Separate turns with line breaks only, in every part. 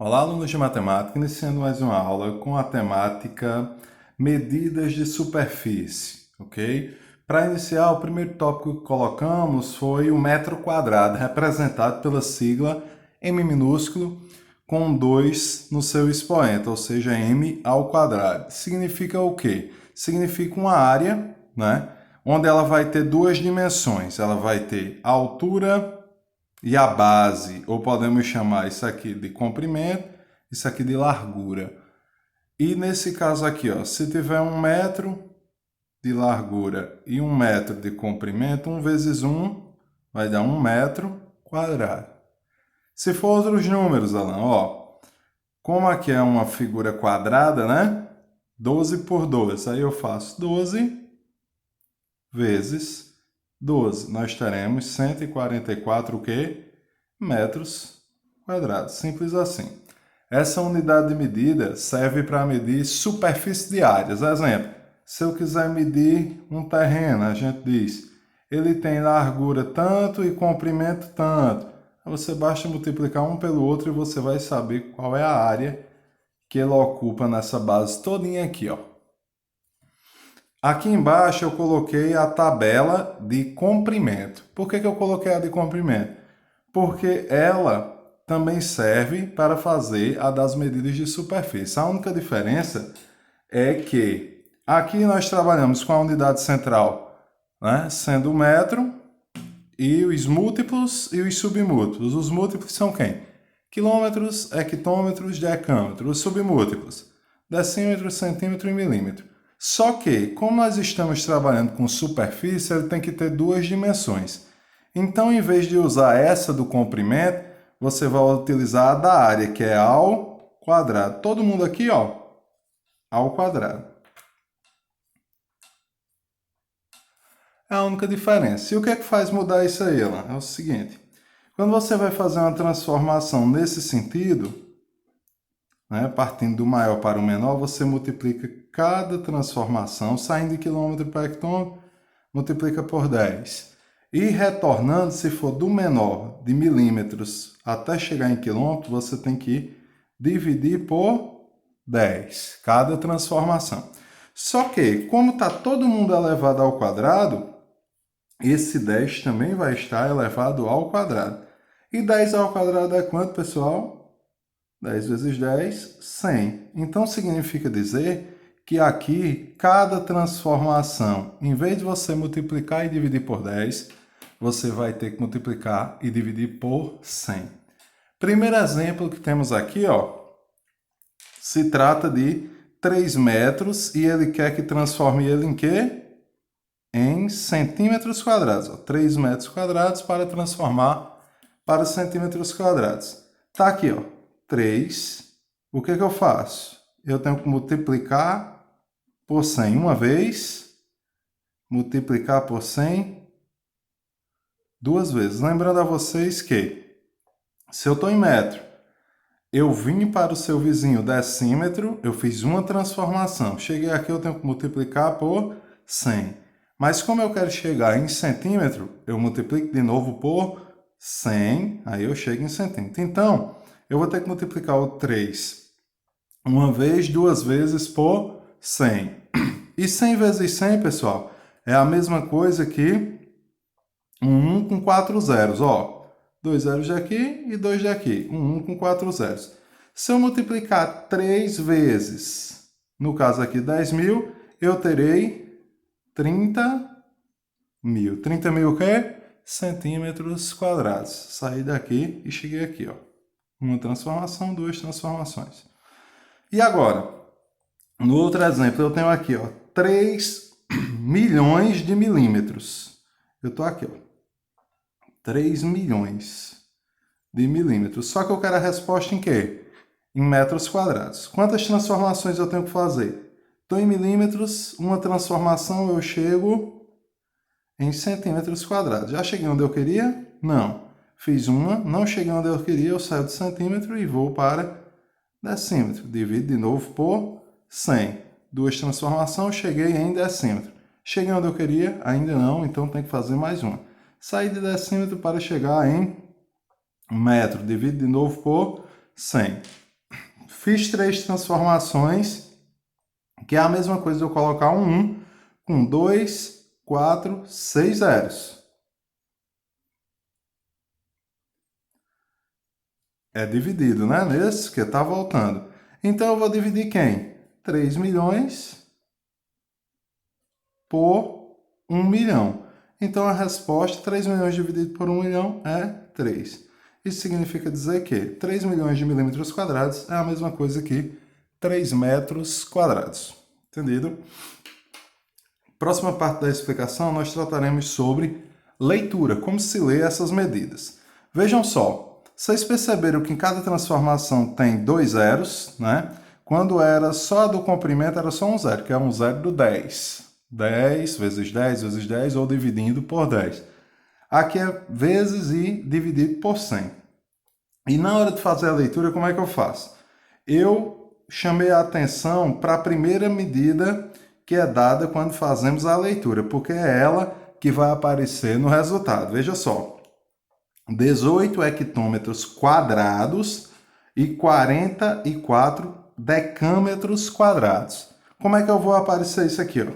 Olá, alunos de matemática, iniciando mais uma aula com a temática medidas de superfície, ok? Para iniciar, o primeiro tópico que colocamos foi o metro quadrado, representado pela sigla M minúsculo com 2 no seu expoente, ou seja, M ao quadrado. Significa o quê? Significa uma área, né, onde ela vai ter duas dimensões. Ela vai ter a altura e a base, ou podemos chamar isso aqui de comprimento, isso aqui de largura. E nesse caso aqui, ó, se tiver 1 metro de largura e 1 metro de comprimento, 1 vezes 1 vai dar 1 metro quadrado. Se for outros números, Alan, ó, como aqui é uma figura quadrada, né? 12 por 12, aí eu faço 12 vezes 12. Nós teremos 144 o quê? Metros quadrados. Simples assim. Essa unidade de medida serve para medir superfície de áreas. Exemplo, se eu quiser medir um terreno, a gente diz, ele tem largura tanto e comprimento tanto. Você basta multiplicar um pelo outro e você vai saber qual é a área que ele ocupa nessa base todinha aqui, ó. Aqui embaixo eu coloquei a tabela de comprimento. Por que eu coloquei a de comprimento? Porque ela também serve para fazer a das medidas de superfície. A única diferença é que aqui nós trabalhamos com a unidade central, né, sendo o metro, e os múltiplos e os submúltiplos. Os múltiplos são quem? Quilômetros, hectômetros, decâmetros. Os submúltiplos, decímetro, centímetro e milímetro. Só que, como nós estamos trabalhando com superfície, ele tem que ter duas dimensões. Então, em vez de usar essa do comprimento, você vai utilizar a da área, que é ao quadrado. Todo mundo aqui, ó, ao quadrado. É a única diferença. E o que é que faz mudar isso aí, Alan? É o seguinte, quando você vai fazer uma transformação nesse sentido, né, partindo do maior para o menor, você multiplica cada transformação, saindo de quilômetro para hectômetro, multiplica por 10. E retornando, se for do menor de milímetros até chegar em quilômetro, você tem que dividir por 10, cada transformação. Só que, como está todo mundo elevado ao quadrado, esse 10 também vai estar elevado ao quadrado. E 10 ao quadrado é quanto, pessoal? 10 vezes 10, 100. Então, significa dizer que aqui, cada transformação, em vez de você multiplicar e dividir por 10, você vai ter que multiplicar e dividir por 100. Primeiro exemplo que temos aqui, ó, se trata de 3 metros e ele quer que transforme ele em quê? Em centímetros quadrados. Ó, 3 metros quadrados para transformar para centímetros quadrados. Tá aqui, ó, 3. O que eu faço? Eu tenho que multiplicar por 100 uma vez, multiplicar por 100 duas vezes. Lembrando a vocês que, se eu estou em metro, eu vim para o seu vizinho decímetro, eu fiz uma transformação. Cheguei aqui, eu tenho que multiplicar por 100. Mas como eu quero chegar em centímetro, eu multiplico de novo por 100, aí eu chego em centímetro. Então, eu vou ter que multiplicar o 3 uma vez, duas vezes por 100. E 100 vezes 100, pessoal, é a mesma coisa que um 1 com 4 zeros. Ó, 2 zeros daqui e 2 daqui. Um 1 com 4 zeros. Se eu multiplicar 3 vezes, no caso aqui 10.000, eu terei 30.000. 30.000 o quê? Centímetros quadrados. Saí daqui e cheguei aqui, ó. Uma transformação, duas transformações. E agora, no outro exemplo, eu tenho aqui, ó, 3 milhões de milímetros. Eu estou aqui, ó, 3 milhões de milímetros. Só que eu quero a resposta em quê? Em metros quadrados. Quantas transformações eu tenho que fazer? Estou em milímetros, uma transformação eu chego em centímetros quadrados. Já cheguei onde eu queria? Não. Fiz uma, não cheguei onde eu queria, eu saio de centímetro e vou para decímetro. Divido de novo por 100. Duas transformações, cheguei em decímetro. Cheguei onde eu queria? Ainda não, então tem que fazer mais uma. Saí de decímetro para chegar em metro. Divido de novo por 100. Fiz 3 transformações, que é a mesma coisa de eu colocar um 1 com 2, 4, 6 zeros. É dividido, né? Nesse que está voltando. Então, eu vou dividir quem? 3 milhões por 1 milhão. Então, a resposta, 3 milhões dividido por 1 milhão, é 3. Isso significa dizer que 3 milhões de milímetros quadrados é a mesma coisa que 3 metros quadrados. Entendido? Próxima parte da explicação, nós trataremos sobre leitura, como se lê essas medidas. Vejam só, vocês perceberam que em cada transformação tem 2 zeros, né? Quando era só a do comprimento, era só um zero, que é um zero do 10. 10 vezes 10 vezes 10, ou dividindo por 10. Aqui é vezes e dividido por 100. E na hora de fazer a leitura, como é que eu faço? Eu chamei a atenção para a primeira medida que é dada quando fazemos a leitura, porque é ela que vai aparecer no resultado. Veja só, 18 hectômetros quadrados e 44 decâmetros quadrados. Como é que eu vou aparecer isso aqui?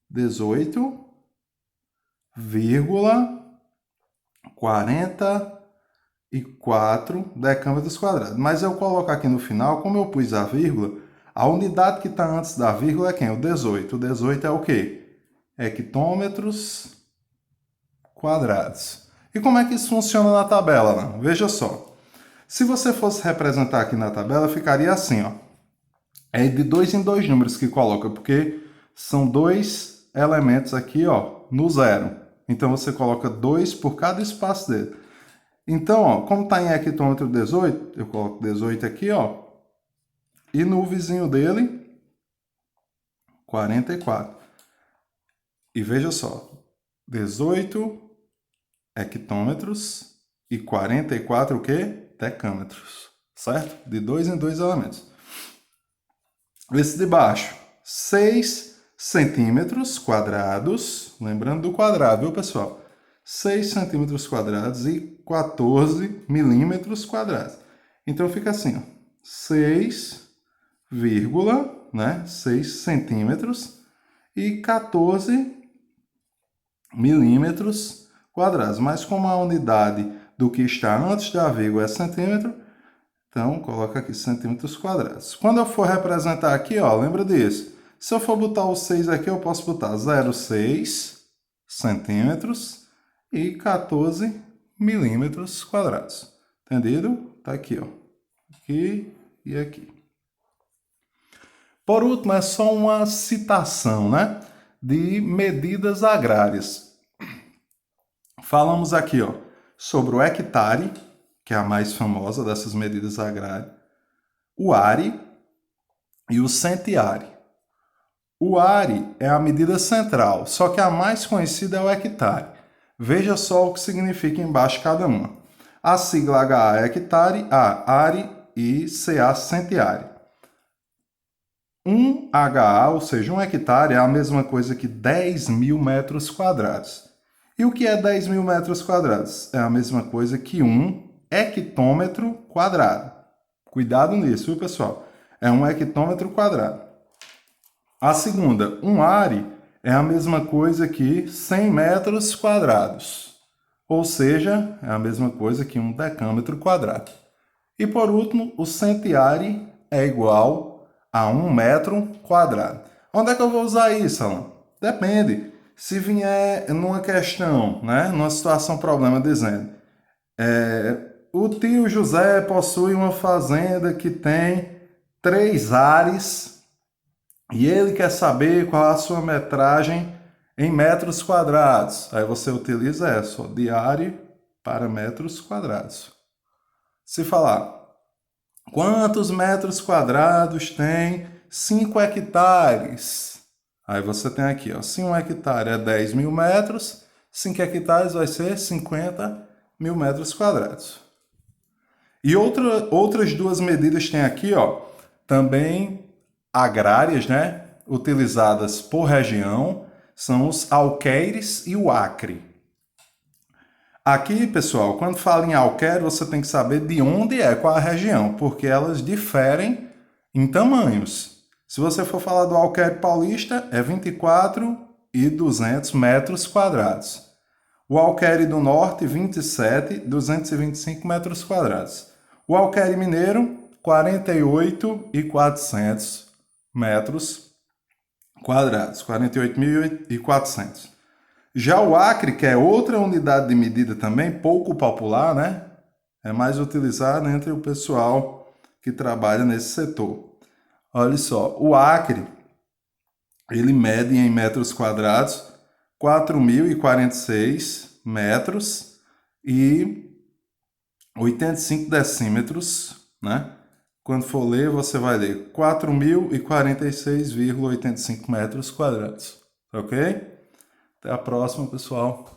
18,44 decâmetros quadrados. Mas eu coloco aqui no final, como eu pus a vírgula, a unidade que está antes da vírgula é quem? O 18. O 18 é o quê? Hectômetros quadrados. E como é que isso funciona na tabela, né? Veja só. Se você fosse representar aqui na tabela, ficaria assim, ó. É de 2 em 2 números que coloca, porque são 2 elementos aqui, ó, no zero. Então, você coloca 2 por cada espaço dele. Então, ó, como está em hectômetro 18, eu coloco 18 aqui, ó. E no vizinho dele, 44. E veja só, 18 hectômetros e 44 o quê? Decâmetros, certo? De 2 em 2 elementos. Esse de baixo, 6 centímetros quadrados, lembrando do quadrado, viu, pessoal? 6 centímetros quadrados e 14 milímetros quadrados. Então, fica assim, ó, 6, né, 6 centímetros e 14 milímetros quadrados. Mas como a unidade do que está antes da vírgula é centímetro, então coloca aqui centímetros quadrados. Quando eu for representar aqui, ó, lembra disso. Se eu for botar o 6 aqui, eu posso botar 0,6 centímetros e 14 milímetros quadrados. Entendido? Tá aqui, ó. Aqui e aqui. Por último, é só uma citação, né, de medidas agrárias. Falamos aqui, ó, sobre o hectare, que é a mais famosa dessas medidas agrárias, o are e o centiare. O are é a medida central, só que a mais conhecida é o hectare. Veja só o que significa embaixo cada uma. A sigla HA é hectare, A are e CA centiare. 1 HA, ou seja, 1 hectare, é a mesma coisa que 10 mil metros quadrados. E o que é 10 mil metros quadrados? É a mesma coisa que 1 hectômetro quadrado. Cuidado nisso, viu, pessoal? É 1 hectômetro quadrado. A segunda, 1 are, é a mesma coisa que 100 metros quadrados. Ou seja, é a mesma coisa que 1 decâmetro quadrado. E por último, o centiare é igual a 1 metro quadrado. Onde é que eu vou usar isso, Alan? Depende. Se vier numa questão, né, numa situação problema dizendo o tio José possui uma fazenda que tem 3 ares e ele quer saber qual a sua metragem em metros quadrados. Aí você utiliza essa, ó, de área para metros quadrados. Se falar quantos metros quadrados tem 5 hectares? Aí você tem aqui, ó, se 1 hectare é 10 mil metros, 5 hectares vai ser 50 mil metros quadrados. E outras duas medidas tem aqui, ó, também agrárias, né, utilizadas por região, são os alqueires e o acre. Aqui, pessoal, quando fala em alqueire, você tem que saber de onde é, qual a região, porque elas diferem em tamanhos. Se você for falar do Alqueire Paulista, é 24.200 metros quadrados. O Alqueire do Norte, 27.225 metros quadrados. O Alqueire Mineiro, 48.400 metros quadrados. 48.400. Já o Acre, que é outra unidade de medida também, pouco popular, né? É mais utilizado entre o pessoal que trabalha nesse setor. Olha só, o Acre, ele mede em metros quadrados 4.046 metros e 85 decímetros, né? Quando for ler, você vai ler 4.046,85 metros quadrados, ok? Até a próxima, pessoal.